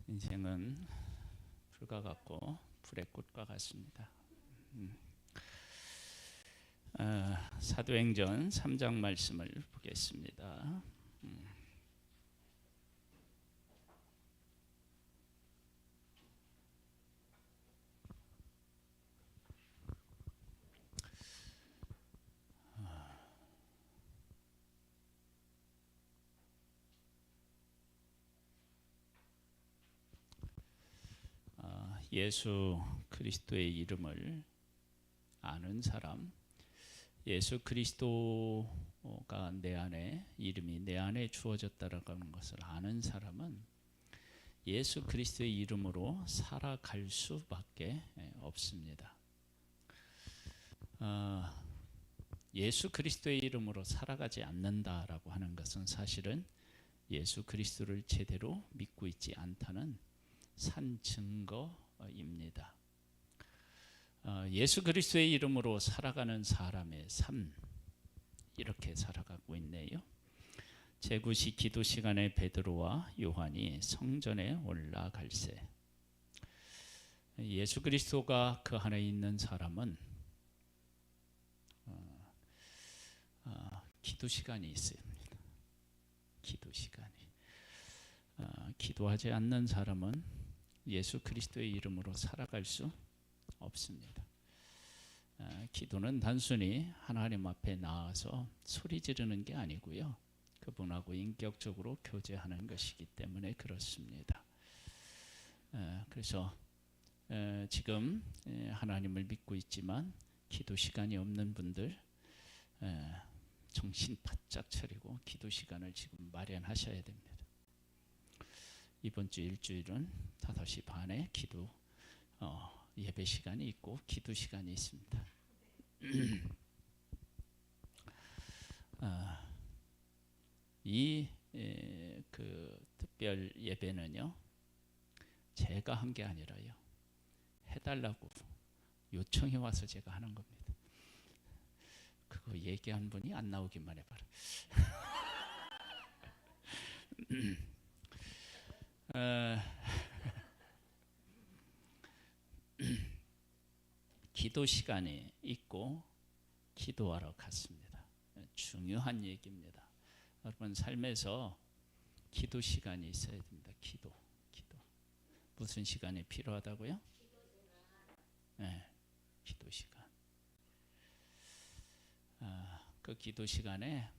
인생은 불과 같고 불의 꽃과 같습니다. 사도행전 3장 말씀을 보겠습니다. 예수 그리스도의 이름을 아는 사람, 예수 그리스도가 내 안에 이름이 내 안에 주어졌다라는 것을 아는 사람은 예수 그리스도의 이름으로 살아갈 수밖에 없습니다. 예수 그리스도의 이름으로 살아가지 않는다라고 하는 것은 사실은 예수 그리스도를 제대로 믿고 있지 않다는 산 증거입니다. 예수 그리스도의 이름으로 살아가는 사람의 삶, 이렇게 살아가고 있네요. 제9시 기도 시간에 베드로와 요한이 성전에 올라갈새, 예수 그리스도가 그 안에 있는 사람은 기도 시간이 있습니다. 기도 시간이. 기도하지 않는 사람은 예수 그리스도의 이름으로 살아갈 수 없습니다. 기도는 단순히 하나님 앞에 나와서 소리 지르는 게 아니고요, 그분하고 인격적으로 교제하는 것이기 때문에 그렇습니다. 그래서 지금 하나님을 믿고 있지만 기도 시간이 없는 분들, 정신 바짝 차리고 기도 시간을 지금 마련하셔야 됩니다. 이번 주 일주일은 5시 반에 기도 예배 시간이 있고 기도 시간이 있습니다. 이 특별 예배는요, 제가 한 게 아니라요, 해달라고 요청이 와서 제가 하는 겁니다. 그거 얘기한 분이 안 나오기만 해봐라. 기도 시간이 있고 기도하러 갔습니다. 중요한 얘기입니다. 여러분 삶에서 기도 시간이 있어야 됩니다. 기도. 무슨 시간이 필요하다고요? 네, 기도 시간. 그 기도 시간에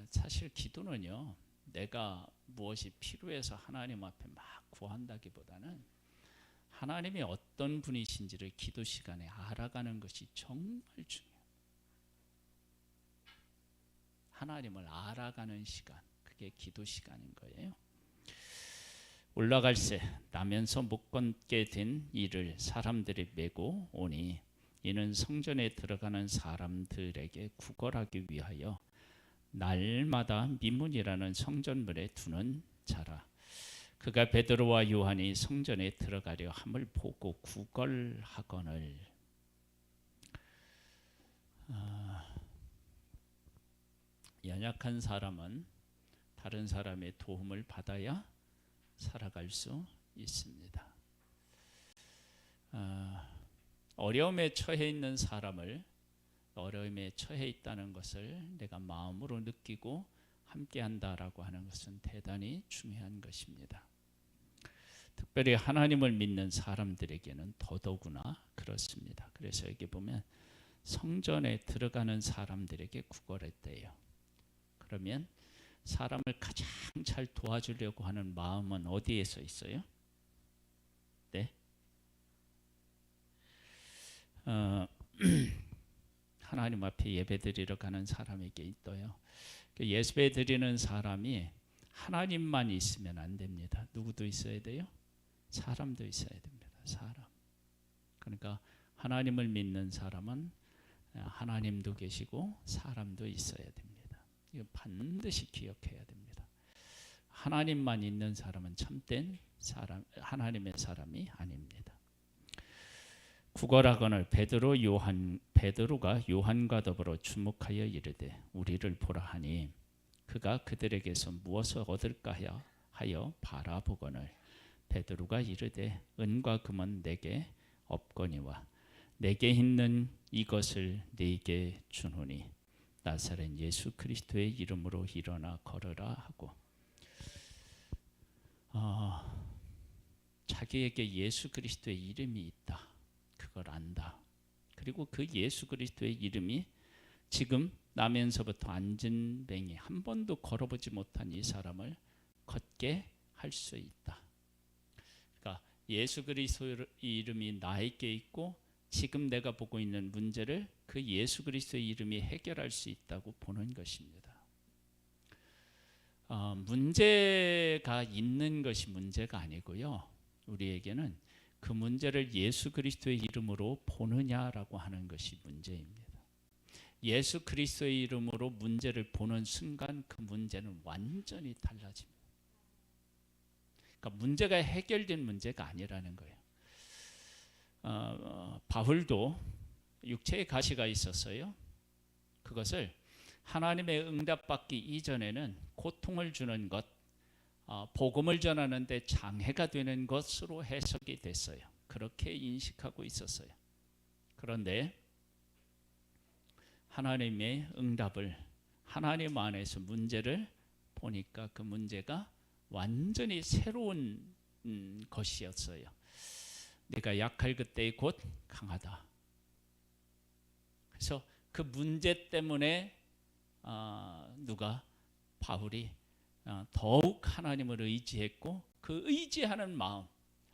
사실 기도는요, 내가 무엇이 필요해서 하나님 앞에 막 구한다기보다는 하나님이 어떤 분이신지를 기도 시간에 알아가는 것이 정말 중요해요. 하나님을 알아가는 시간, 그게 기도 시간인 거예요. 올라갈새, 나면서 못 걷게 된 이를 사람들이 메고 오니 이는 성전에 들어가는 사람들에게 구걸하기 위하여 날마다 미문이라는 성전문에 두는 자라. 그가 베드로와 요한이 성전에 들어가려 함을 보고 구걸하거늘. 연약한 사람은 다른 사람의 도움을 받아야 살아갈 수 있습니다. 어려움에 처해 있는 사람을, 어려움에 처해 있다는 것을 내가 마음으로 느끼고 함께 한다라고 하는 것은 대단히 중요한 것입니다. 특별히 하나님을 믿는 사람들에게는 더더구나 그렇습니다. 그래서 여기 보면 성전에 들어가는 사람들에게 구걸했대요. 그러면 사람을 가장 잘 도와주려고 하는 마음은 어디에서 있어요? 네? 하나님 앞에 예배드리러 가는 사람에게 있어요. 예배 드리는 사람이 하나님만 있으면 안 됩니다. 누구도 있어야 돼요? 사람도 있어야 됩니다. 사람. 그러니까 하나님을 믿는 사람은 하나님도 계시고 사람도 있어야 됩니다. 이거 반드시 기억해야 됩니다. 하나님만 있는 사람은 참된 사람, 하나님의 사람이 아닙니다. 구걸하거늘 베드로가 요한과 더불어 주목하여 이르되 우리를 보라 하니 그가 그들에게서 무엇을 얻을까 하여 바라보거늘 베드로가 이르되 은과 금은 내게 없거니와 내게 있는 이것을 네게 주노니 나사렛 예수 그리스도의 이름으로 일어나 걸으라 하고 자기에게 예수 그리스도의 이름이 있다. 그걸 안다. 그리고 그 예수 그리스도의 이름이 지금 나면서부터 안진뱅이 한 번도 걸어보지 못한 이 사람을 걷게 할 수 있다. 그러니까 예수 그리스도의 이름이 나에게 있고 지금 내가 보고 있는 문제를 그 예수 그리스도의 이름이 해결할 수 있다고 보는 것입니다. 문제가 있는 것이 문제가 아니고요. 우리에게는 그 문제를 예수 그리스도의 이름으로 보느냐라고 하는 것이 문제입니다. 예수 그리스도의 이름으로 문제를 보는 순간 그 문제는 완전히 달라집니다. 그러니까 문제가 해결된 문제가 아니라는 거예요. 바울도 육체의 가시가 있었어요. 그것을 하나님의 응답받기 이전에는 고통을 주는 것, 복음을 전하는데 장애가 되는 것으로 해석이 됐어요. 그렇게 인식하고 있었어요. 그런데 하나님의 응답을 하나님 안에서 문제를 보니까 그 문제가 완전히 새로운 것이었어요. 네가 약할 그때에 곧 강하다. 그래서 그 문제 때문에 바울이 더욱 하나님을 의지했고 그 의지하는 마음,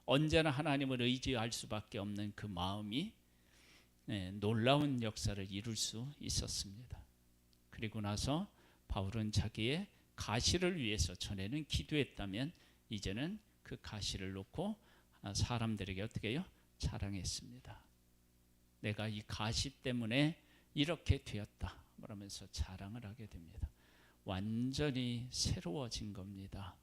언제나 하나님을 의지할 수밖에 없는 그 마음이 놀라운 역사를 이룰 수 있었습니다. 그리고 나서 바울은 자기의 가시를 위해서 전에는 기도했다면 이제는 그 가시를 놓고 사람들에게 어떻게 해요? 자랑했습니다. 내가 이 가시 때문에 이렇게 되었다. 그러면서 자랑을 하게 됩니다. 완전히 새로워진 겁니다.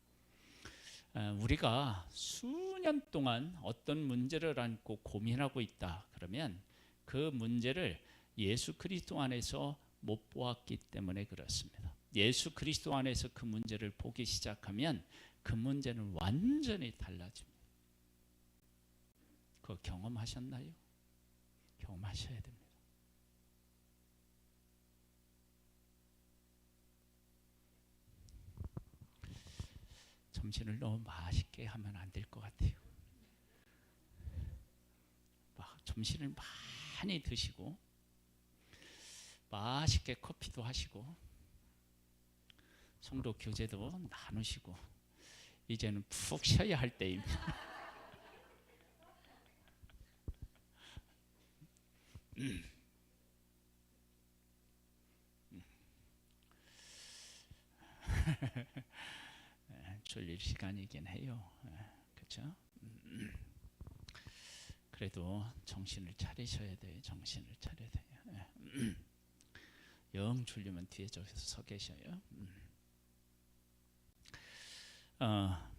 우리가 수년 동안 어떤 문제를 안고 고민하고 있다. 그러면 그 문제를 예수 그리스도 안에서 못 보았기 때문에 그렇습니다. 예수 그리스도 안에서 그 문제를 보기 시작하면 그 문제는 완전히 달라집니다. 그거 경험하셨나요? 경험하셔야 됩니다. 점심을 너무 맛있게 하면 안 될 것 같아요. 점심을 많이 드시고 맛있게 커피도 하시고 성도 교제도 나누시고 이제는 푹 쉬어야 할 때입니다. 졸릴 시간이긴 해요. 그렇죠? 그래도 정신을 차리셔야 돼요. 정신을 차려야 돼요. 영 졸리면 뒤에 서 계셔요.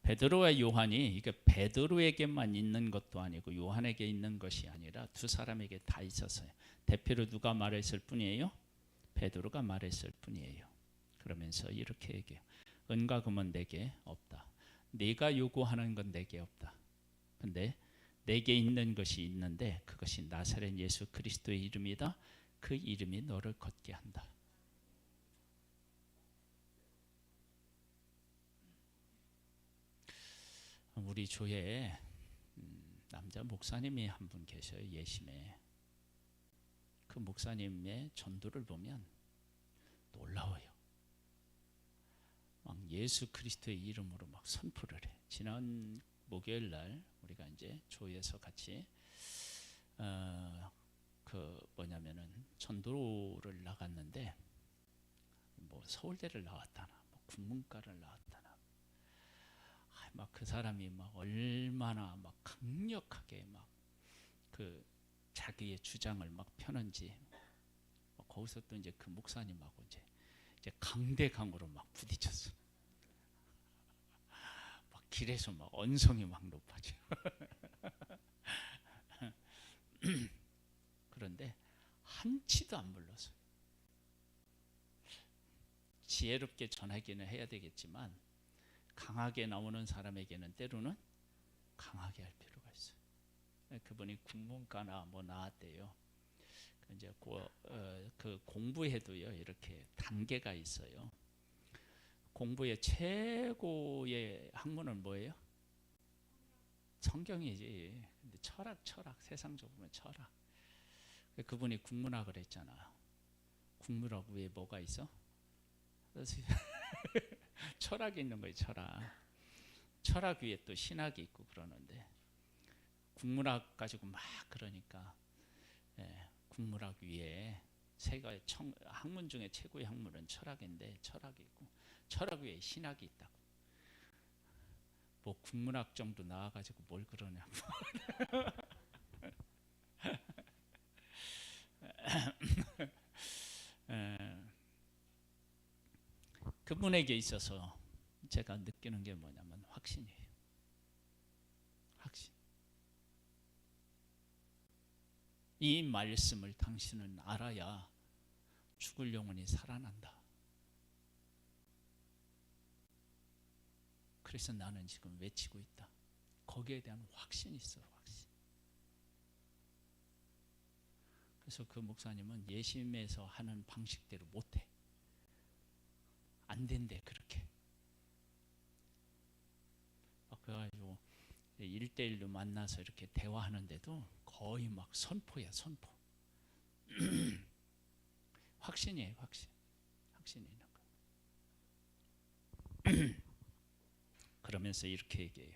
베드로와 요한이 이게 베드로에게만 있는 것도 아니고 요한에게 있는 것이 아니라 두 사람에게 다 있었어요. 대표로 누가 말했을 뿐이에요? 베드로가 말했을 뿐이에요. 그러면서 이렇게 얘기해요. 은과 금은 내게 없다. 네가 요구하는 건 내게 없다. 근데 내게 있는 것이 있는데 그것이 나사렛 예수 그리스도의 이름이다. 그 이름이 너를 걷게 한다. 우리 교회에 남자 목사님이 한 분 계셔요. 예심에. 그 목사님의 전도를 보면 놀라워요. 막 예수 그리스도의 이름으로 막 선포를 해. 지난 목요일 날 우리가 이제 조에서 같이 전도를 나갔는데 뭐 서울대를 나왔다나 뭐 국문과를 나왔다나 막 그 사람이 막 얼마나 막 강력하게 막 그 자기의 주장을 막 펴는지 거기서 또 이제 그 목사님하고 이제 강대강으로 막 부딪혔어. 막 길에서 막 언성이 막 높아져. 그런데 한치도 안 불렀어요. 지혜롭게 전하기는 해야 되겠지만 강하게 나오는 사람에게는 때로는 강하게 할 필요가 있어요. 그분이 국문과나 뭐 나왔대요. 이제 그 공부에도요 이렇게 단계가 있어요. 공부의 최고의 학문은 뭐예요? 성경이지. 근데 철학 세상적으로 보면 철학. 그분이 국문학을 했잖아. 국문학 위에 뭐가 있어? 철학이 있는 거예요. 철학 위에 또 신학이 있고 그러는데 국문학 가지고 막 그러니까 국문학 위에 세계 학문 중에 최고의 학문은 철학인데 철학이 있고 철학 위에 신학이 있다고. 뭐 국문학 정도 나와가지고 뭘 그러냐고. 그분에게 있어서 제가 느끼는 게 뭐냐면 확신이에요. 확신. 이 말씀을 당신은 알아야 죽을 영혼이 살아난다. 그래서 나는 지금 외치고 있다. 거기에 대한 확신이 있어. 확신. 그래서 그 목사님은 예심에서 하는 방식대로 못해. 안 된대 그렇게. 그래가지고 1대1로 만나서 이렇게 대화하는데도 거의 막 선포야 선포. 확신이에요 확신. 확신이 있는 거. 그러면서 이렇게 얘기해요.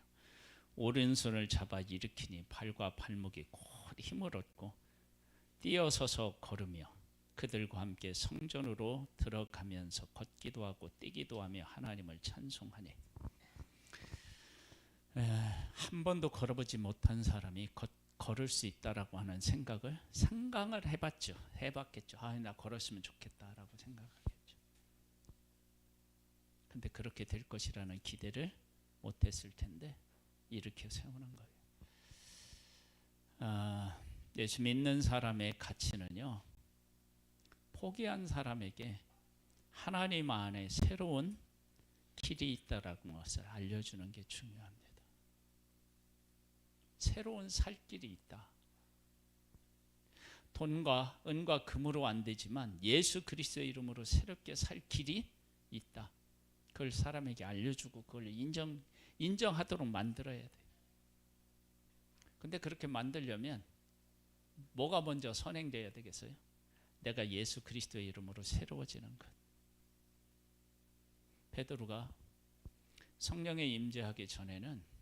오른손을 잡아 일으키니 발과 발목이 곧 힘을 얻고 뛰어서서 걸으며 그들과 함께 성전으로 들어가면서 걷기도 하고 뛰기도 하며 하나님을 찬송하니. 한 번도 걸어보지 못한 사람이 걸을 수 있다라고 하는 상상을 해봤겠죠. 나 걸었으면 좋겠다라고 생각하겠죠. 근데 그렇게 될 것이라는 기대를 못했을 텐데 일으켜 세우는 거예요. 예수 믿는 사람의 가치는요, 포기한 사람에게 하나님 안에 새로운 길이 있다라는 것을 알려주는 게 중요합니다. 새로운 살 길이 있다. 돈과 은과 금으로 안 되지만 예수 그리스도의 이름으로 새롭게 살 길이 있다. 그걸 사람에게 알려주고 그걸 인정하도록 만들어야 돼. 근데 그렇게 만들려면 뭐가 먼저 선행돼야 되겠어요? 내가 예수 그리스도의 이름으로 새로워지는 것. 베드로가 성령에 임재하기 전에는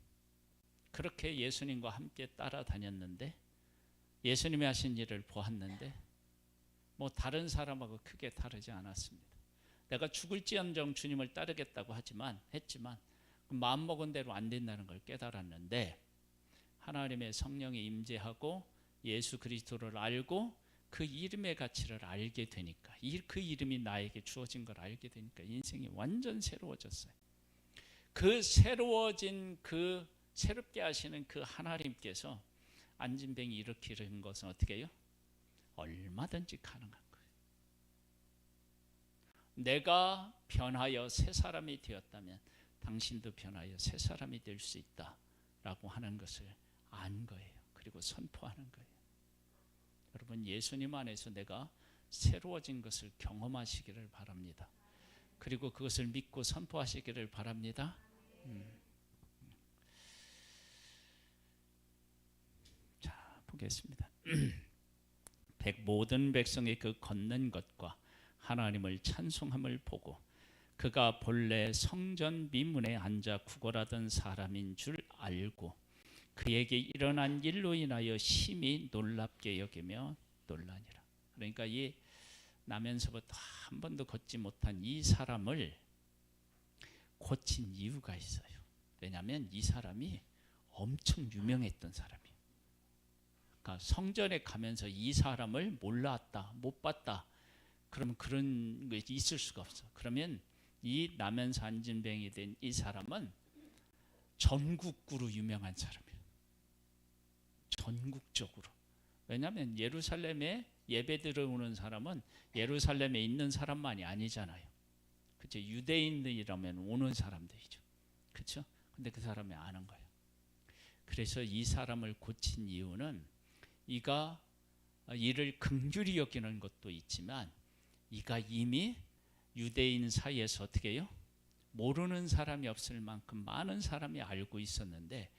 그렇게 예수님과 함께 따라다녔는데 예수님이 하신 일을 보았는데 뭐 다른 사람하고 크게 다르지 않았습니다. 내가 죽을지언정 주님을 따르겠다고 했지만 마음먹은 대로 안 된다는 걸 깨달았는데 하나님의 성령이 임재하고 예수 그리스도를 알고 그 이름의 가치를 알게 되니까 그 이름이 나에게 주어진 걸 알게 되니까 인생이 완전 새로워졌어요. 그 새로워진 새롭게 하시는 그 하나님께서 안진뱅이 일으키는 것은 어떻게 해요? 얼마든지 가능한 거예요. 내가 변하여 새 사람이 되었다면 당신도 변하여 새 사람이 될 수 있다라고 하는 것을 안 거예요. 그리고 선포하는 거예요. 여러분 예수님 안에서 내가 새로워진 것을 경험하시기를 바랍니다. 그리고 그것을 믿고 선포하시기를 바랍니다. 자 보겠습니다. 모든 백성이 그 걷는 것과 하나님을 찬송함을 보고 그가 본래 성전 미문에 앉아 구걸하던 사람인 줄 알고 그에게 일어난 일로 인하여 심히 놀랍게 여기며 놀라니라. 그러니까 이 나면서부터 한 번도 걷지 못한 이 사람을 고친 이유가 있어요. 왜냐하면 이 사람이 엄청 유명했던 사람이에요. 그러니까 성전에 가면서 이 사람을 몰랐다, 못 봤다. 그러면 그런 게 있을 수가 없어. 그러면 이 나면서 안진뱅이 된 이 사람은 전국구로 유명한 사람이에요. 전국적으로. 왜냐하면 예루살렘에 예배 들어오는 사람은 예루살렘에 있는 사람만이 아니잖아요. 그렇죠? 유대인들이라면 오는 사람들이죠. 그렇죠? 근데 그 사람이 아는 거예요. 그래서 이 사람을 고친 이유는 이가 이를 긍휼히 여기는 것도 있지만 이가 이미 유대인 사이에서 어떻게 해요? 모르는 사람이 없을 만큼 많은 사람이 알고 있었는데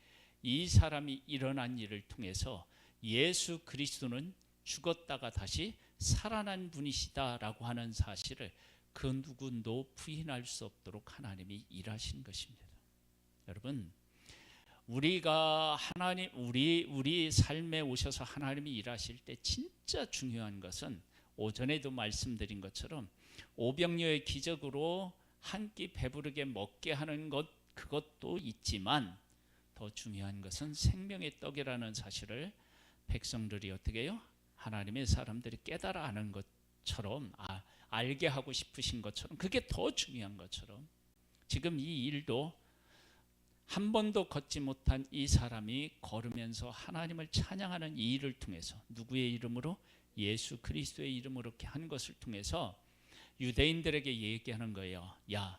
이 사람이 일어난 일을 통해서 예수 그리스도는 죽었다가 다시 살아난 분이시다라고 하는 사실을 그 누구도 부인할 수 없도록 하나님이 일하신 것입니다. 여러분, 우리가 하나님 우리 삶에 오셔서 하나님이 일하실 때 진짜 중요한 것은 오전에도 말씀드린 것처럼 오병이어의 기적으로 한 끼 배부르게 먹게 하는 것 그것도 있지만 더 중요한 것은 생명의 떡이라는 사실을 백성들이 어떻게 해요? 하나님의 사람들이 깨달아 아는 것처럼 알게 하고 싶으신 것처럼 그게 더 중요한 것처럼 지금 이 일도 한 번도 걷지 못한 이 사람이 걸으면서 하나님을 찬양하는 이 일을 통해서 누구의 이름으로? 예수 그리스도의 이름으로 이렇게 한 것을 통해서 유대인들에게 얘기하는 거예요. 야,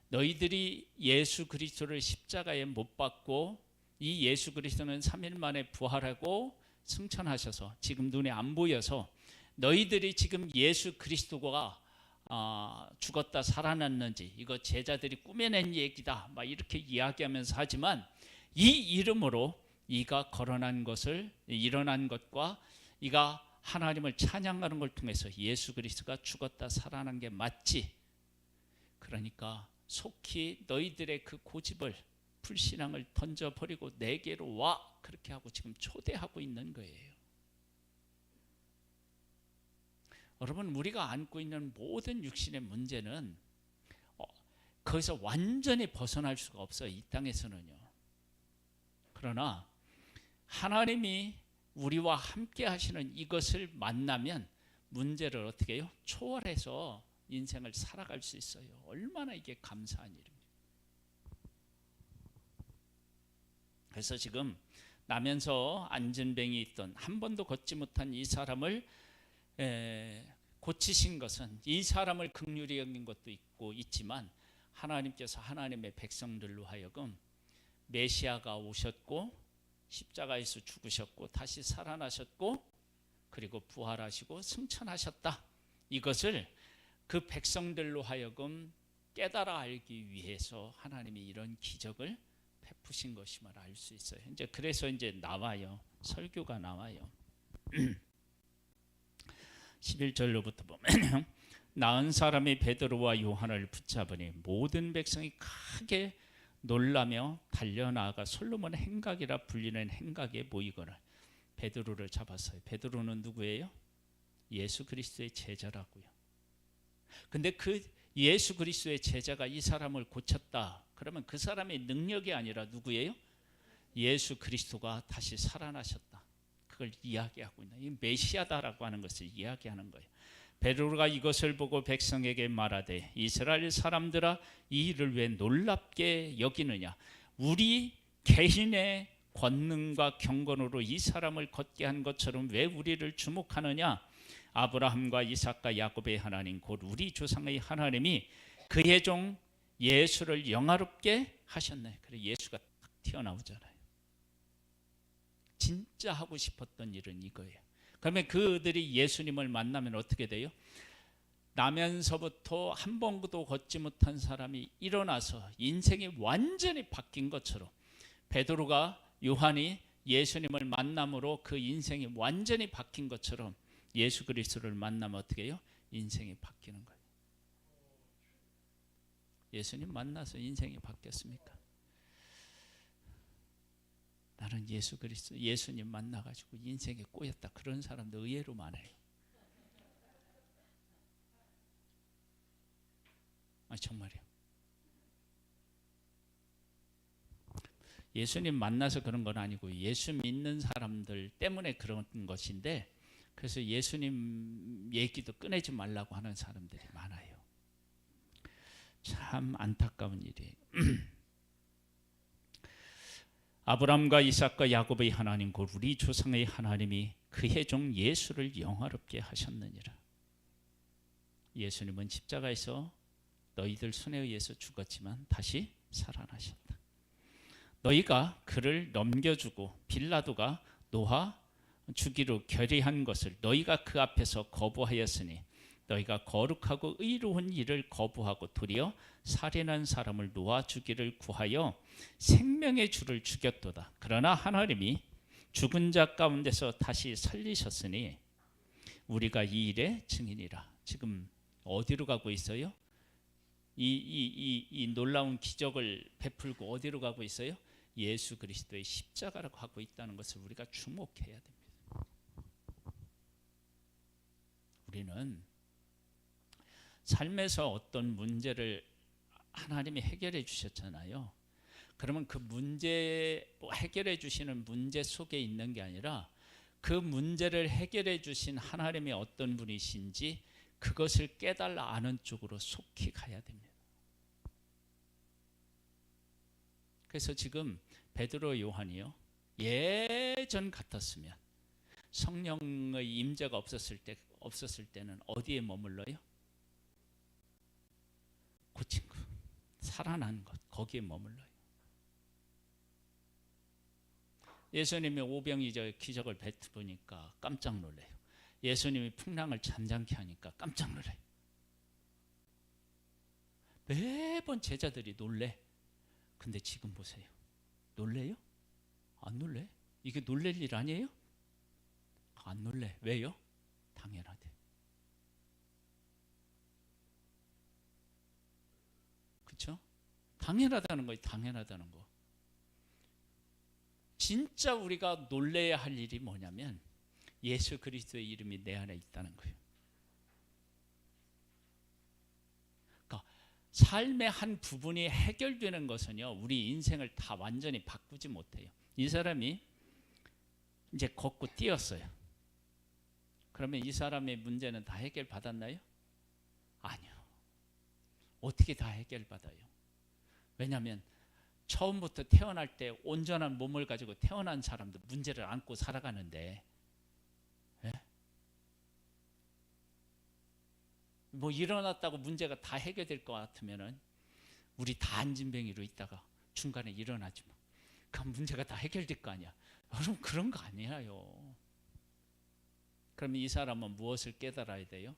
너희들이 예수 그리스도를 십자가에 못 박고 이 예수 그리스도는 3일 만에 부활하고 승천하셔서 지금 눈에 안 보여서 너희들이 지금 예수 그리스도가 죽었다 살아났는지 이거 제자들이 꾸며낸 얘기다 막 이렇게 이야기하면서 하지만 이 이름으로 이가 거론한 것을 일어난 것과 이가 하나님을 찬양하는 걸 통해서 예수 그리스도가 죽었다 살아난 게 맞지. 그러니까 속히 너희들의 그 고집을 불신앙을 던져버리고 내게로 와 그렇게 하고 지금 초대하고 있는 거예요. 여러분, 우리가 안고 있는 모든 육신의 문제는 거기서 완전히 벗어날 수가 없어요. 이 땅에서는요. 그러나 하나님이 우리와 함께 하시는 이것을 만나면 문제를 어떻게 해요? 초월해서 인생을 살아갈 수 있어요. 얼마나 이게 감사한 일입니다. 그래서 지금 나면서 안전뱅이 있던 한 번도 걷지 못한 이 사람을 고치신 것은 이 사람을 긍휼히 여긴 것도 있지만 하나님께서 하나님의 백성들로 하여금 메시아가 오셨고 십자가에서 죽으셨고 다시 살아나셨고 그리고 부활하시고 승천하셨다. 이것을 그 백성들로 하여금 깨달아 알기 위해서 하나님이 이런 기적을 베푸신 것임을 알 수 있어요. 이제 그래서 이제 나와요. 설교가 나와요. 11절로부터 보면 나은 사람이 베드로와 요한을 붙잡으니 모든 백성이 크게 놀라며 달려나가 솔로몬의 행각이라 불리는 행각에 모이거늘 베드로를 잡았어요. 베드로는 누구예요? 예수 그리스도의 제자라고요. 근데 그 예수 그리스도의 제자가 이 사람을 고쳤다. 그러면 그 사람의 능력이 아니라 누구예요? 예수 그리스도가 다시 살아나셨다. 그걸 이야기하고 있는 이 메시아다라고 하는 것을 이야기하는 거예요. 베드로가 이것을 보고 백성에게 말하되 이스라엘 사람들아 이 일을 왜 놀랍게 여기느냐? 우리 개인의 권능과 경건으로 이 사람을 걷게 한 것처럼 왜 우리를 주목하느냐? 아브라함과 이삭과 야곱의 하나님 곧 우리 조상의 하나님이 그의 종 예수를 영화롭게 하셨네. 그래 예수가 딱 튀어나오잖아요. 진짜 하고 싶었던 일은 이거예요. 그러면 그들이 예수님을 만나면 어떻게 돼요? 나면서부터 한 번도 걷지 못한 사람이 일어나서 인생이 완전히 바뀐 것처럼 베드로가 요한이 예수님을 만남으로 그 인생이 완전히 바뀐 것처럼 예수 그리스도를 만나면 어떻게 해요? 인생이 바뀌는 거예요. 예수님 만나서 인생이 바뀌었습니까? 나는 예수 그리스도 예수님 만나가지고 인생에 꼬였다. 그런 사람도 의외로 많아요. 정말이요. 예수님 만나서 그런 건 아니고 예수 믿는 사람들 때문에 그런 것인데 그래서 예수님 얘기도 꺼내지 말라고 하는 사람들이 많아요. 참 안타까운 일이에요. 아브라함과 이삭과 야곱의 하나님 곧 우리 조상의 하나님이 그의 종 예수를 영화롭게 하셨느니라. 예수님은 십자가에서 너희들 손에 의해서 죽었지만 다시 살아나셨다. 너희가 그를 넘겨주고 빌라도가 놓아 주기로 결의한 것을 너희가 그 앞에서 거부하였으니 너희가 거룩하고 의로운 일을 거부하고 도리어 살인한 사람을 놓아 주기를 구하여 생명의 주를 죽였도다. 그러나 하나님이 죽은 자 가운데서 다시 살리셨으니 우리가 이 일의 증인이라. 지금 어디로 가고 있어요? 이 놀라운 기적을 베풀고 어디로 가고 있어요? 예수 그리스도의 십자가로 가고 있다는 것을 우리가 주목해야 됩니다. 우리는 삶에서 어떤 문제를 하나님이 해결해 주셨잖아요. 그러면 그 문제 해결해 주시는 문제 속에 있는 게 아니라 그 문제를 해결해 주신 하나님이 어떤 분이신지 그것을 깨달아 아는 쪽으로 속히 가야 됩니다. 그래서 지금 베드로 요한이요, 예전 같았으면 성령의 임재가 없었을 때는 어디에 머물러요? 고친 것, 살아난 것, 거기에 머물러요. 예수님이 오병이어의 기적을 베푸니까 깜짝 놀래요. 예수님이 풍랑을 잠잠케 하니까 깜짝 놀래요. 매번 제자들이 놀래. 근데 지금 보세요. 놀래요? 안 놀래? 이게 놀랄 일 아니에요? 안 놀래. 왜요? 당연하대. 그렇죠? 당연하다는 거예요. 당연하다는 거. 진짜 우리가 놀래야 할 일이 뭐냐면 예수 그리스도의 이름이 내 안에 있다는 거예요. 그러니까 삶의 한 부분이 해결되는 것은요, 우리 인생을 다 완전히 바꾸지 못해요. 이 사람이 이제 걷고 뛰었어요. 그러면 이 사람의 문제는 다 해결받았나요? 아니요. 어떻게 다 해결받아요? 왜냐하면 처음부터 태어날 때 온전한 몸을 가지고 태어난 사람도 문제를 안고 살아가는데, 예? 뭐 일어났다고 문제가 다 해결될 것 같으면은 우리 다 안진뱅이로 있다가 중간에 일어나지 뭐. 그럼 문제가 다 해결될 거 아니야. 여러분 그런 거 아니에요. 그럼 이 사람은 무엇을 깨달아야 돼요?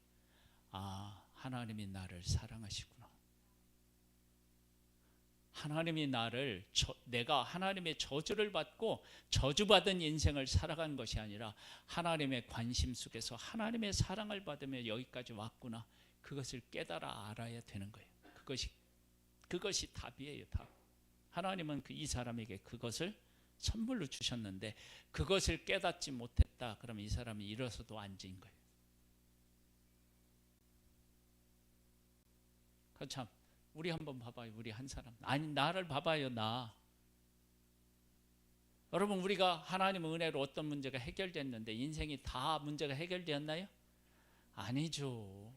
아, 하나님이 나를 사랑하시구나. 하나님이 내가 하나님의 저주를 받고 저주받은 인생을 살아간 것이 아니라 하나님의 관심 속에서 하나님의 사랑을 받으며 여기까지 왔구나. 그것을 깨달아 알아야 되는 거예요. 그것이 답이에요. 답. 하나님은 이 사람에게 그것을 선물로 주셨는데 그것을 깨닫지 못했다. 그러면 이 사람이 일어서도 앉은 거예요. 참 우리 한번 봐봐요. 우리 한 사람. 아니 나를 봐봐요. 나. 여러분 우리가 하나님의 은혜로 어떤 문제가 해결됐는데 인생이 다 문제가 해결되었나요? 아니죠.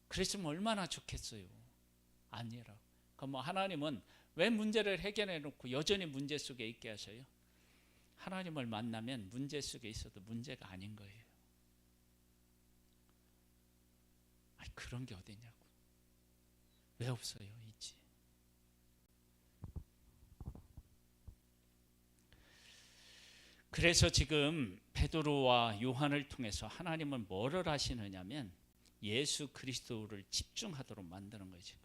그랬으면 얼마나 좋겠어요. 아니라. 그럼 하나님은 왜 문제를 해결해 놓고 여전히 문제 속에 있게 하셔요? 하나님을 만나면 문제 속에 있어도 문제가 아닌 거예요. 아니, 그런 게 어디냐고. 왜 없어요? 있지. 그래서 지금 베드로와 요한을 통해서 하나님은 뭐를 하시느냐면 예수 그리스도를 집중하도록 만드는 거예요. 지금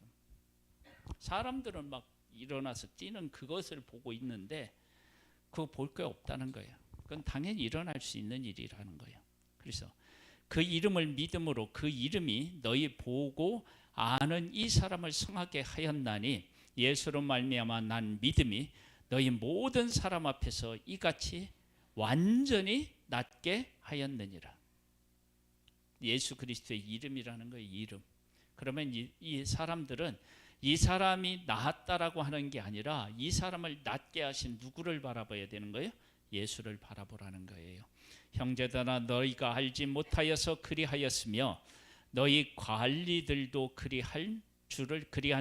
사람들은 막 일어나서 뛰는 그것을 보고 있는데 그거 볼 게 없다는 거예요. 그건 당연히 일어날 수 있는 일이라는 거예요. 그래서 그 이름을 믿음으로 그 이름이 너희 보고 아는 이 사람을 성하게 하였나니 예수로 말미암아 난 믿음이 너희 모든 사람 앞에서 이같이 완전히 낫게 하였느니라. 예수 그리스도의 이름이라는 거예요. 이름. 그러면 이 사람들은 이 사람이 낫다라고 하는 게 아니라 이 사람을 낫게 하신 누구를 바라봐야 되는 거예요? 예수를 바라보라는 거예요. 형제들아 너희가 알지 못하여서 그리하였으며 너희 관리들도 그리한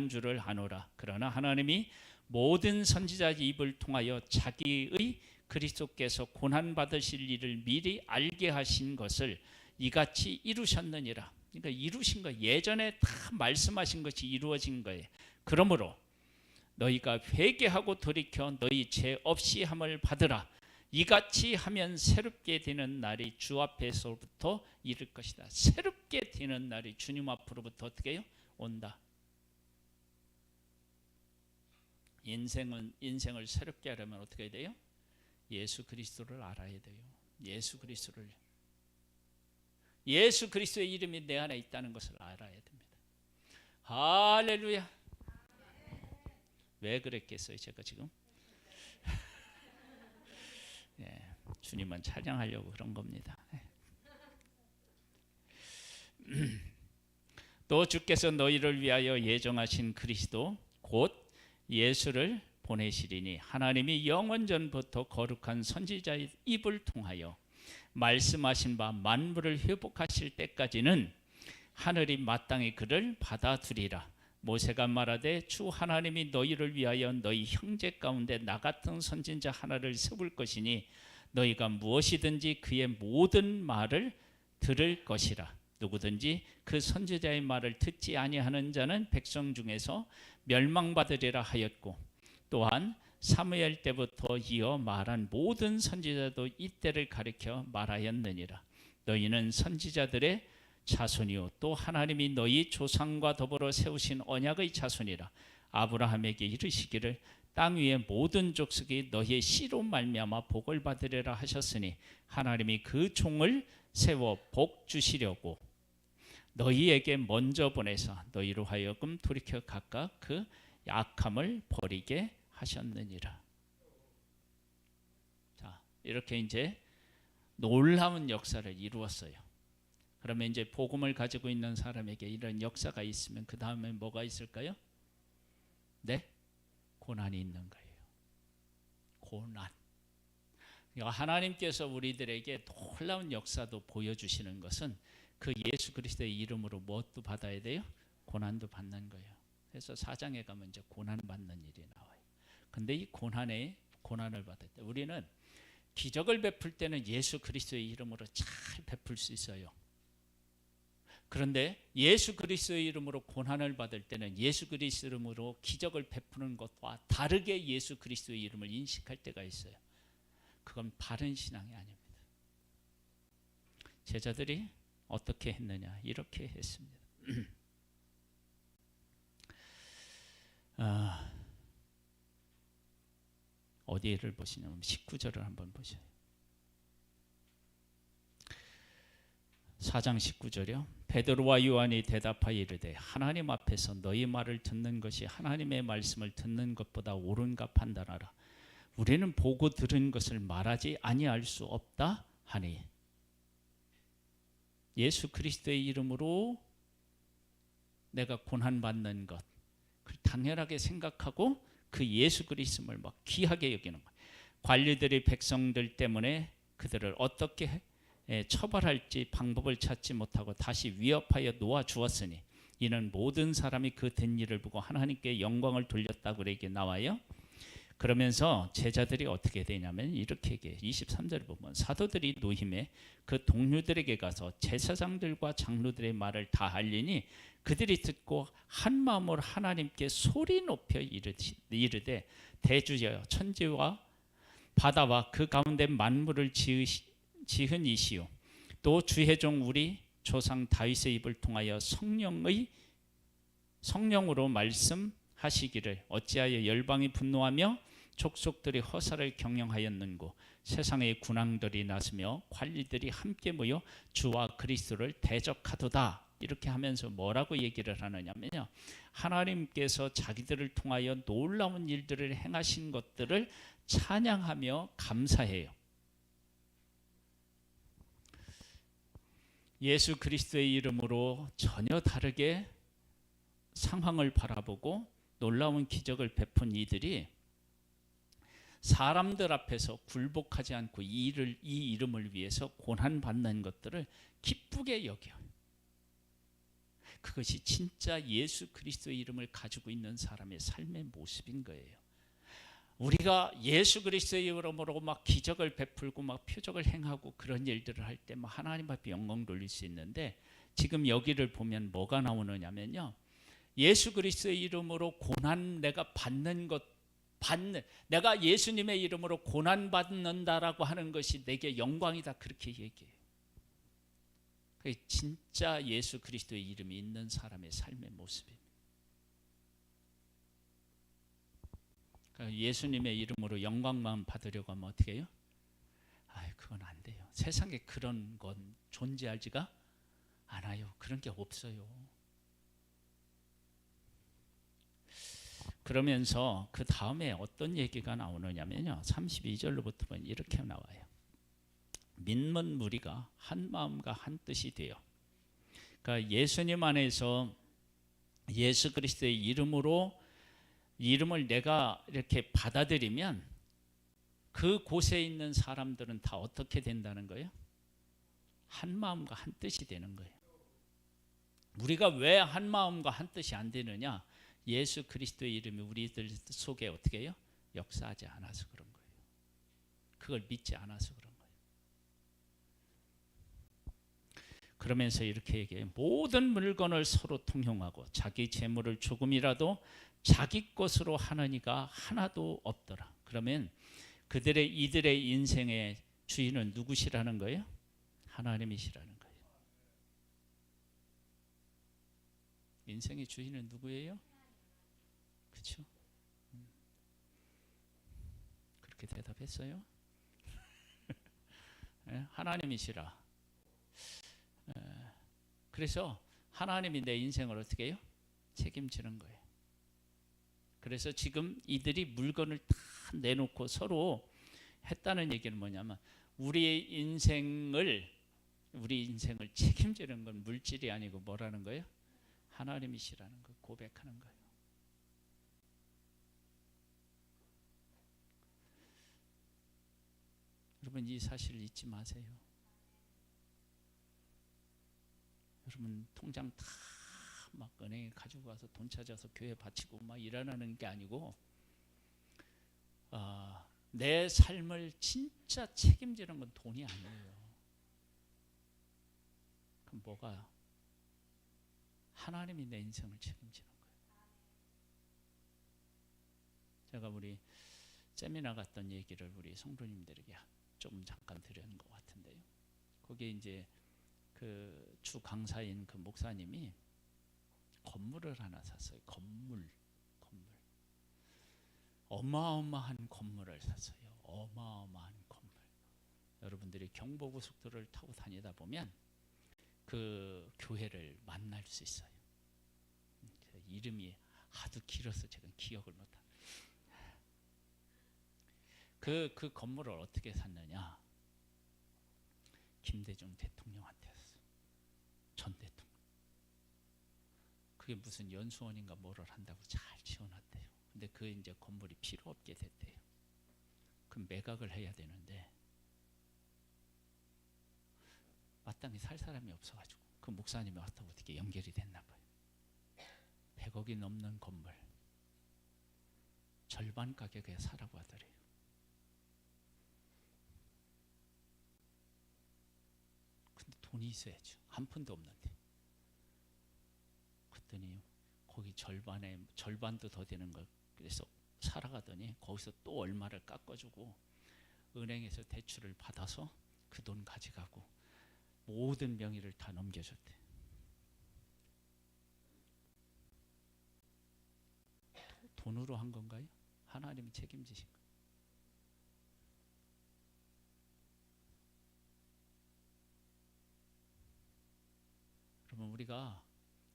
줄을 아노라. 그러나 하나님이 모든 선지자의 입을 통하여 자기의 그리스도께서 고난 받으실 일을 미리 알게 하신 것을 이같이 이루셨느니라. 그러니까 이루신 거 예전에 다 말씀하신 것이 이루어진 거예요. 그러므로 너희가 회개하고 돌이켜 너희 죄 없이 함을 받으라. 이같이 하면 새롭게 되는 날이 주 앞에서부터 이를 것이다. 새롭게 되는 날이 주님 앞으로부터 어떻게 해요? 온다. 인생을 새롭게 하려면 어떻게 해야 돼요? 예수 그리스도를 알아야 돼요. 예수 그리스도의 이름이 내 안에 있다는 것을 알아야 됩니다. 할렐루야. 왜 그랬겠어요? 제가 지금 주님은 찬양하려고 그런 겁니다. 또 주께서 너희를 위하여 예정하신 그리스도 곧 예수를 보내시리니 하나님이 영원전부터 거룩한 선지자의 입을 통하여 말씀하신 바 만물을 회복하실 때까지는 하늘이 마땅히 그를 받아두리라. 모세가 말하되 주 하나님이 너희를 위하여 너희 형제 가운데 나 같은 선지자 하나를 세울 것이니 너희가 무엇이든지 그의 모든 말을 들을 것이라. 누구든지 그 선지자의 말을 듣지 아니하는 자는 백성 중에서 멸망받으리라 하였고, 또한 사무엘 때부터 이어 말한 모든 선지자도 이때를 가리켜 말하였느니라. 너희는 선지자들의 자손이요 또 하나님이 너희 조상과 더불어 세우신 언약의 자손이라. 아브라함에게 이르시기를 땅 위의 모든 족속이 너희의 씨로 말미암아 복을 받으리라 하셨으니 하나님이 그 종을 세워 복 주시려고 너희에게 먼저 보내서 너희로 하여금 돌이켜 각각 그 악함을 버리게 하셨느니라. 자, 이렇게 이제 놀라운 역사를 이루었어요. 그러면 이제 복음을 가지고 있는 사람에게 이런 역사가 있으면 그 다음에 뭐가 있을까요? 네? 고난이 있는 거예요. 고난. 그러니까 하나님께서 우리들에게 놀라운 역사도 보여주시는 것은 그 예수 그리스도의 이름으로 무엇도 받아야 돼요? 고난도 받는 거예요. 그래서 4장에 가면 이제 고난 받는 일이 나와요. 근데 이 고난을 받을 때 우리는 기적을 베풀 때는 예수 그리스도의 이름으로 잘 베풀 수 있어요. 그런데 예수 그리스도의 이름으로 고난을 받을 때는 예수 그리스도의 이름으로 기적을 베푸는 것과 다르게 예수 그리스도의 이름을 인식할 때가 있어요. 그건 바른 신앙이 아닙니다. 제자들이 어떻게 했느냐? 이렇게 했습니다. 어디를 보시냐면 19절을 한번 보세요. 4장 19절이요. 베드로와 요한이 대답하여 이르되 하나님 앞에서 너희 말을 듣는 것이 하나님의 말씀을 듣는 것보다 옳은가 판단하라. 우리는 보고 들은 것을 말하지 아니할 수 없다 하니. 예수 그리스도의 이름으로 내가 고난받는 것, 그걸 당연하게 생각하고 그 예수 그리스도를 막 귀하게 여기는 거예요. 관리들이 백성들 때문에 그들을 어떻게 처벌할지 방법을 찾지 못하고 다시 위협하여 놓아 주었으니 이는 모든 사람이 그 된 일을 보고 하나님께 영광을 돌렸다고 이렇게 나와요. 그러면서 제자들이 어떻게 되냐면 이렇게 얘기해요. 23절을 보면 사도들이 노임에 그 동료들에게 가서 제사장들과 장로들의 말을 다 알리니 그들이 듣고 한 마음으로 하나님께 소리 높여 이르되 대주여 천지와 바다와 그 가운데 만물을 지은 이시요 또 주의 종 우리 조상 다윗의 입을 통하여 성령으로 말씀하시기를 어찌하여 열방이 분노하며 족속들이 허사를 경영하였는고 세상의 군왕들이 나서며 관리들이 함께 모여 주와 그리스도를 대적하도다. 이렇게 하면서 뭐라고 얘기를 하느냐면요, 하나님께서 자기들을 통하여 놀라운 일들을 행하신 것들을 찬양하며 감사해요. 예수 그리스도의 이름으로 전혀 다르게 상황을 바라보고 놀라운 기적을 베푼 이들이 사람들 앞에서 굴복하지 않고 이 이름을 위해서 고난받는 것들을 기쁘게 여겨요. 그것이 진짜 예수 그리스도의 이름을 가지고 있는 사람의 삶의 모습인 거예요. 우리가 예수 그리스도의 이름으로 막 기적을 베풀고 막 표적을 행하고 그런 일들을 할 때 막 하나님 앞에 영광 돌릴 수 있는데 지금 여기를 보면 뭐가 나오느냐면요, 예수 그리스도의 이름으로 고난 내가 받는 것, 내가 예수님의 이름으로 고난 받는다라고 하는 것이 내게 영광이다, 그렇게 얘기해요. 그게 진짜 예수 그리스도의 이름이 있는 사람의 삶의 모습입니다. 그러니까 예수님의 이름으로 영광만 받으려고 하면 어떻게 해요? 그건 안 돼요. 세상에 그런 건 존재하지가 않아요. 그런 게 없어요. 그러면서 그 다음에 어떤 얘기가 나오느냐면요, 32절로부터 보면 이렇게 나와요. 믿는 무리가 한 마음과 한 뜻이 되어, 그러니까 예수님 안에서 예수 그리스도의 이름을 내가 이렇게 받아들이면 그 곳에 있는 사람들은 다 어떻게 된다는 거예요? 한 마음과 한 뜻이 되는 거예요. 우리가 왜 한 마음과 한 뜻이 안 되느냐? 예수 그리스도의 이름이 우리들 속에 어떻게 해요? 역사하지 않아서 그런 거예요. 그걸 믿지 않아서 그런 거예요. 그러면서 이렇게 얘기해요. 모든 물건을 서로 통용하고 자기 재물을 조금이라도 자기 것으로 하는 이가 하나도 없더라. 그러면 이들의 인생의 주인은 누구시라는 거예요? 하나님이시라는 거예요. 인생의 주인은 누구예요? 그렇죠? 그렇게 대답했어요? 하나님이시라. 그래서 하나님이 내 인생을 어떻게 해요? 책임지는 거예요. 그래서 지금 이들이 물건을 다 내놓고 서로 했다는 얘기는 뭐냐면 우리 인생을 책임지는 건 물질이 아니고 뭐라는 거예요? 하나님이시라는 거 고백하는 거예요. 여러분, 이 사실을 잊지 마세요. 여러분, 통장 다 막 은행에 가지고 가서 돈 찾아서 교회 바치고 막 일하는 게 아니고, 내 삶을 진짜 책임지는 건 돈이 아니에요. 그럼 뭐가? 하나님이 내 인생을 책임지는 거예요. 제가 우리 세미나 갔던 얘기를 우리 성도님들에게 좀 잠깐 드리는 것 같은데요. 거기에 이제 그 주 강사인 그 목사님이 건물을 하나 샀어요. 건물. 어마어마한 건물을 샀어요. 어마어마한 건물. 여러분들이 경부고속도로를 타고 다니다 보면 그 교회를 만날 수 있어요. 이름이 하도 길어서 제가 기억을 못합니다. 그 건물을 어떻게 샀느냐? 김대중 대통령한테 샀어요. 전 대통령. 그게 무슨 연수원인가 뭐를 한다고 잘 지어놨대요. 근데 그 이제 건물이 필요 없게 됐대요. 그럼 매각을 해야 되는데 마땅히 살 사람이 없어가지고 그 목사님이 왔다고 어떻게 연결이 됐나 봐요. 100억이 넘는 건물 절반 가격에 사라고 하더래요. 근데 돈이 있어야죠. 한 푼도 없는데. 그랬더니 거기 절반도 더 되는 걸 그래서 살아가더니 거기서 또 얼마를 깎아주고 은행에서 대출을 받아서 그 돈 가져가고 모든 명의를 다 넘겨줬대. 돈으로 한 건가요? 하나님이 책임지신 거예요. 그러면 우리가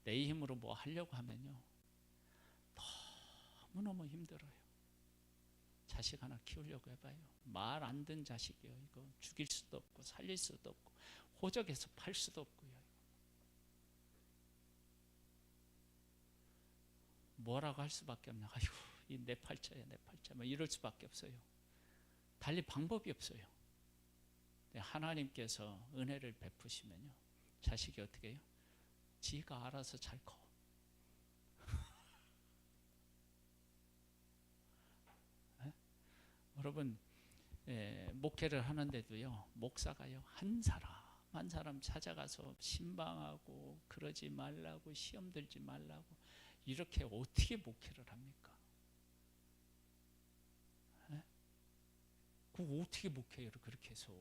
내 힘으로 뭐 하려고 하면요 너무너무 힘들어요. 자식 하나 키우려고 해봐요. 말 안 듣는 자식이요. 이거 죽일 수도 없고 살릴 수도 없고 호적에서 팔 수도 없고요. 뭐라고 할 수밖에 없냐. 아이고 이 내 팔자야 내 팔자 뭐 이럴 수밖에 없어요. 달리 방법이 없어요. 하나님께서 은혜를 베푸시면요 자식이 어떻게 해요? 지가 알아서 잘 커. 여러분 목회를 하는데도요 목사가요 한 사람 찾아가서 신방하고 그러지 말라고 시험 들지 말라고 이렇게 어떻게 목회를 합니까? 에? 그거 어떻게 목회를 그렇게 해서?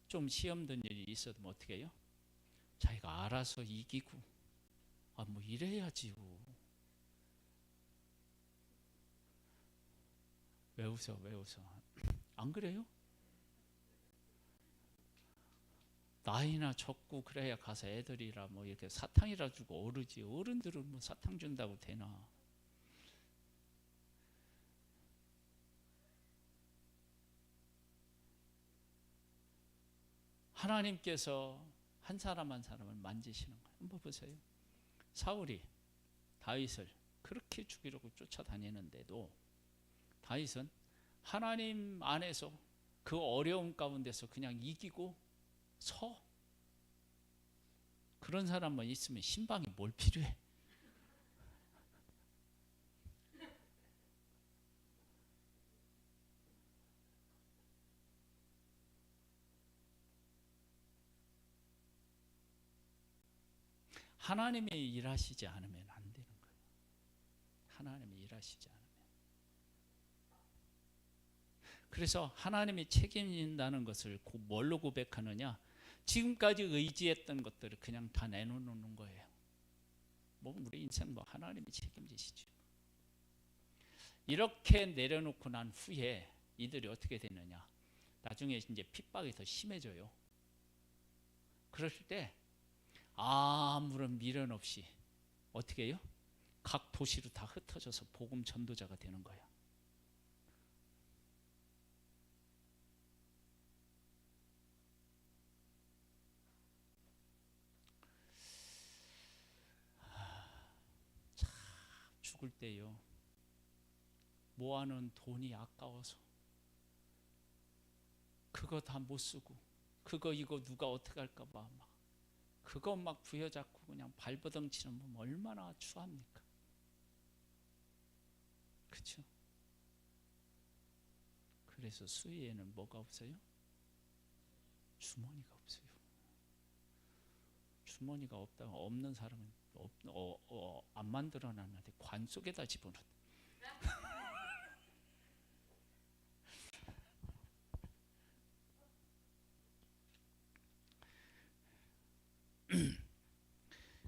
좀 시험 든 일이 있어도 뭐 어떻게 해요? 자기가 알아서 이기고 뭐 이래야지요. 왜 웃어? 왜 웃어? 안 그래요? 나이나 적고 그래야 가서 애들이라 뭐 이렇게 사탕이라 주고 어르지. 어른들은 뭐 사탕 준다고 되나? 하나님께서 한 사람 한 사람을 만지시는 거예요. 한번 보세요. 사울이 다윗을 그렇게 죽이려고 쫓아다니는데도 다윗은 하나님 안에서 그 어려움 가운데서 그냥 이기고 서. 그런 사람만 있으면 신방이 뭘 필요해? 하나님이 일하시지 않으면 안 되는 거예요. 하나님이 일하시지 않으면. 그래서 하나님이 책임진다는 것을 뭘로 고백하느냐? 지금까지 의지했던 것들을 그냥 다 내놓는 거예요. 뭐 우리 인생 뭐 하나님이 책임지시죠. 이렇게 내려놓고 난 후에 이들이 어떻게 되느냐? 나중에 이제 핍박이 더 심해져요. 그럴 때 아무런 미련 없이 어떻게 해요? 각 도시로 다 흩어져서 복음 전도자가 되는 거야. 참 죽을 때요. 모아놓은 돈이 아까워서 그거 다 못 쓰고 그거 이거 누가 어떻게 할까 봐 막 그거 막 부여잡고 그냥 발버둥 치는 분 얼마나 추합니까? 그렇죠? 그래서 수위에는 뭐가 없어요? 주머니가 없어요. 주머니가 없는 사람은 안 만들어놨는데 관 속에다 집어넣어.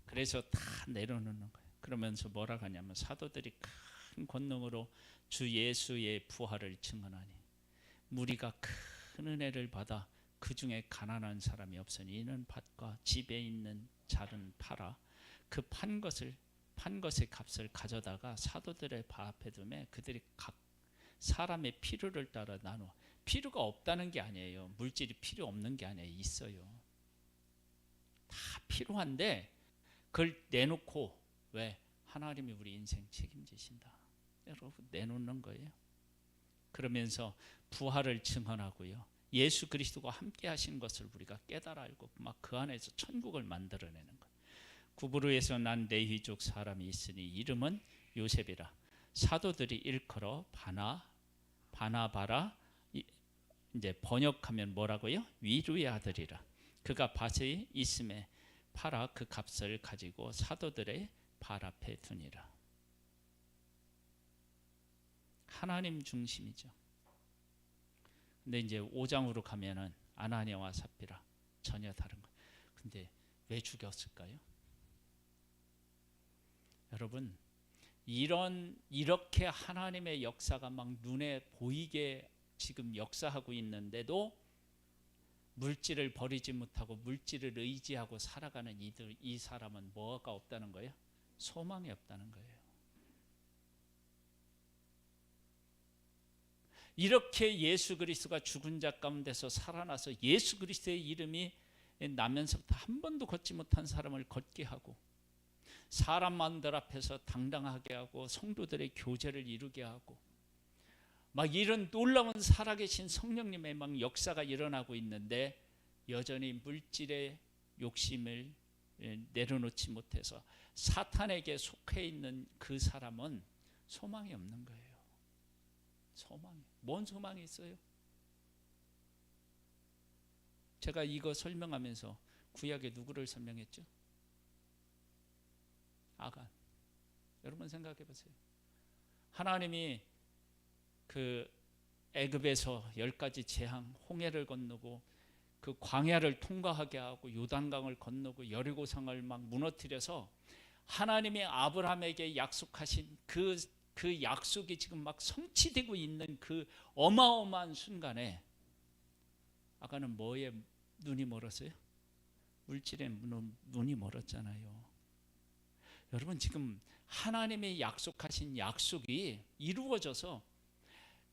그래서 다 내려놓는 거예요. 그러면서 뭐라 하냐면 사도들이 큰 권능으로 주 예수의 부활을 증언하니 무리가 큰 은혜를 받아 그 중에 가난한 사람이 없으니 이는 밭과 집에 있는 자는 팔아 그 판 것의 값을 가져다가 사도들의 발 앞에 두매 그들이 각 사람의 필요를 따라 나누어. 필요가 없다는 게 아니에요. 물질이 필요 없는 게 아니에요. 있어요. 다 필요한데 그걸 내놓고 왜? 하나님이 우리 인생 책임지신다. 여러분 내놓는 거예요. 그러면서 부활을 증언하고요. 예수 그리스도가 함께 하신 것을 우리가 깨달아 알고 막 그 안에서 천국을 만들어내는 거예요. 구브로에서 난 레위족 사람이 있으니 이름은 요셉이라. 사도들이 일컬어 바나바라. 이제 번역하면 뭐라고요? 위로의 아들이라. 그가 밭에 있음에 팔아 그 값을 가지고 사도들의 발 앞에 두니라. 하나님 중심이죠. 근데 이제 5장으로 가면은 아나니아와 삽비라 전혀 다른 거. 근데 왜 죽였을까요? 여러분 이렇게 하나님의 역사가 막 눈에 보이게 지금 역사하고 있는데도 물질을 버리지 못하고 물질을 의지하고 살아가는 이 사람은 뭐가 없다는 거예요? 소망이 없다는 거예요. 이렇게 예수 그리스도가 죽은 자 가운데서 살아나서 예수 그리스도의 이름이 나면서부터 한 번도 걷지 못한 사람을 걷게 하고 사람만들 앞에서 당당하게 하고 성도들의 교제를 이루게 하고 막 이런 놀라운 살아계신 성령님의 막 역사가 일어나고 있는데 여전히 물질의 욕심을 내려놓지 못해서 사탄에게 속해 있는 그 사람은 소망이 없는 거예요. 소망이. 뭔 소망이 있어요? 제가 이거 설명하면서 구약에 누구를 설명했죠? 아간. 여러분 생각해 보세요. 하나님이 그 애굽에서 10가지 재앙, 홍해를 건너고 그 광야를 통과하게 하고 요단강을 건너고 여리고성을 막 무너뜨려서 하나님이 아브라함에게 약속하신 그 약속이 지금 막 성취되고 있는 그 어마어마한 순간에 아가는 뭐에 눈이 멀었어요? 물질에 눈이 멀었잖아요. 여러분 지금 하나님의 약속하신 약속이 이루어져서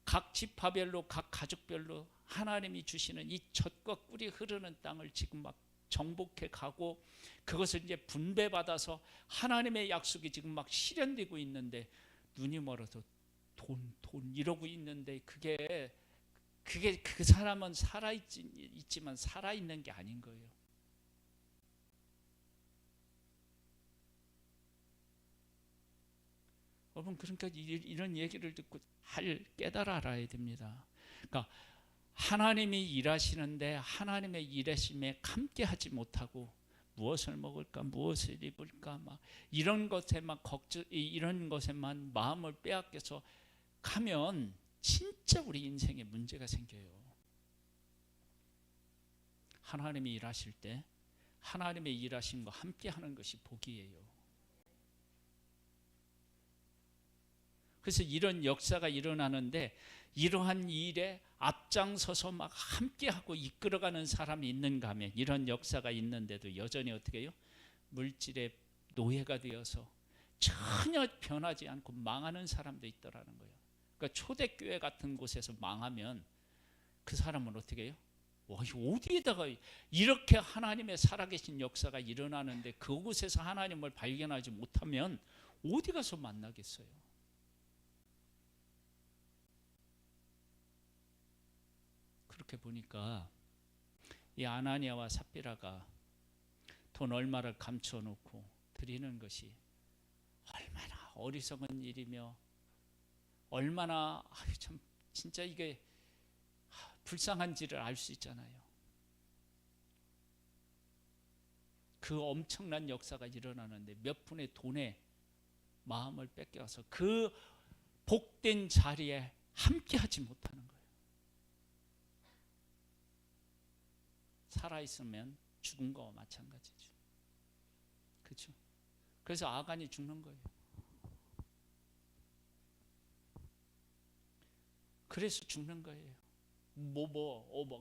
각 지파별로 각 가족별로 하나님이 주시는 이 젖과 꿀이 흐르는 땅을 지금 막 정복해 가고 그것을 이제 분배받아서 하나님의 약속이 지금 막 실현되고 있는데 눈이 멀어서 돈 이러고 있는데 그게 그 사람은 살아있지만 살아있는 게 아닌 거예요. 여러분 그러니까 이런 얘기를 듣고 깨달아 알아야 됩니다. 그러니까 하나님이 일하시는데 하나님의 일하심에 함께하지 못하고 무엇을 먹을까, 무엇을 입을까, 막 이런 것에만 이런 것에만 마음을 빼앗겨서 가면 진짜 우리 인생에 문제가 생겨요. 하나님이 일하실 때 하나님의 일하심과 함께하는 것이 복이에요. 그래서 이런 역사가 일어나는데 이러한 일에 앞장서서 막 함께하고 이끌어가는 사람이 있는가 하면 이런 역사가 있는데도 여전히 어떻게 해요? 물질의 노예가 되어서 전혀 변하지 않고 망하는 사람도 있더라는 거예요. 그러니까 초대교회 같은 곳에서 망하면 그 사람은 어떻게 해요? 어디에다가 이렇게 하나님의 살아계신 역사가 일어나는데 그곳에서 하나님을 발견하지 못하면 어디 가서 만나겠어요? 그렇게 보니까 이 아나니아와 삽비라가 돈 얼마를 감춰 놓고 드리는 것이 얼마나 어리석은 일이며 얼마나 참 진짜 이게 불쌍한지를 알 수 있잖아요. 그 엄청난 역사가 일어나는데 몇 푼의 돈에 마음을 뺏겨서 그 복된 자리에 함께하지 못하는 거예요. 살아있으면 죽은 거와 마찬가지죠. 그렇죠? 그래서 아간이 죽는 거예요. 그래서 죽는 거예요.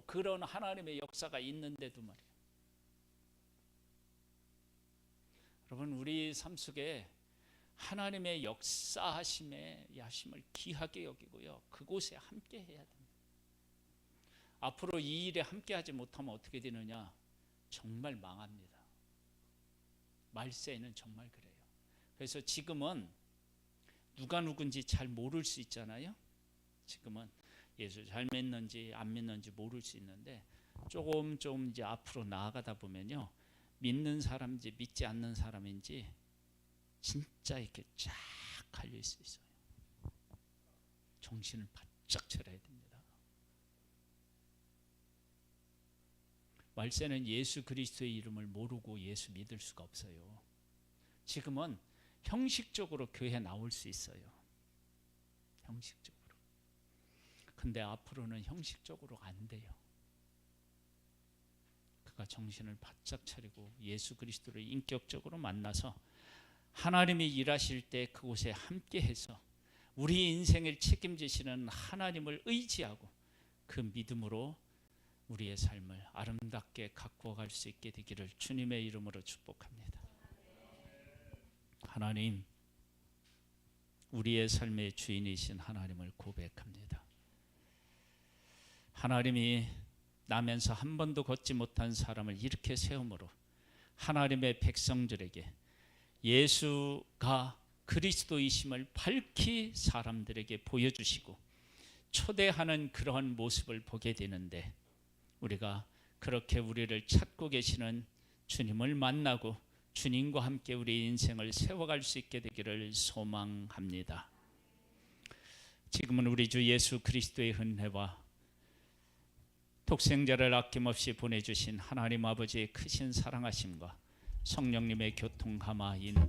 그런 하나님의 역사가 있는데도 말이에요. 여러분 우리 삶 속에 하나님의 역사하심을 귀하게 여기고요. 그곳에 함께 해야 됩니다. 앞으로 이 일에 함께하지 못하면 어떻게 되느냐? 정말 망합니다. 말세에는 정말 그래요. 그래서 지금은 누가 누군지 잘 모를 수 있잖아요. 지금은 예수 잘 믿는지 안 믿는지 모를 수 있는데 조금 이제 앞으로 나아가다 보면요, 믿는 사람인지 믿지 않는 사람인지 진짜 이렇게 쫙 갈릴 수 있어요. 정신을 바짝 차려야 됩니다. 말세는 예수 그리스도의 이름을 모르고 예수 믿을 수가 없어요. 지금은 형식적으로 교회에 나올 수 있어요. 형식적으로. 근데 앞으로는 형식적으로 안 돼요. 그가 정신을 바짝 차리고 예수 그리스도를 인격적으로 만나서 하나님이 일하실 때 그곳에 함께해서 우리 인생을 책임지시는 하나님을 의지하고 그 믿음으로 우리의 삶을 아름답게 가꾸어 갈 수 있게 되기를 주님의 이름으로 축복합니다. 하나님, 우리의 삶의 주인이신 하나님을 고백합니다. 하나님이 나면서 한 번도 걷지 못한 사람을 이렇게 세움으로 하나님의 백성들에게 예수가 그리스도이심을 밝히 사람들에게 보여주시고 초대하는 그러한 모습을 보게 되는데, 우리가 그렇게 우리를 찾고 계시는 주님을 만나고 주님과 함께 우리 인생을 세워갈 수 있게 되기를 소망합니다. 지금은 우리 주 예수 그리스도의 은혜와 독생자를 아낌없이 보내주신 하나님 아버지의 크신 사랑하심과 성령님의 교통감화 인도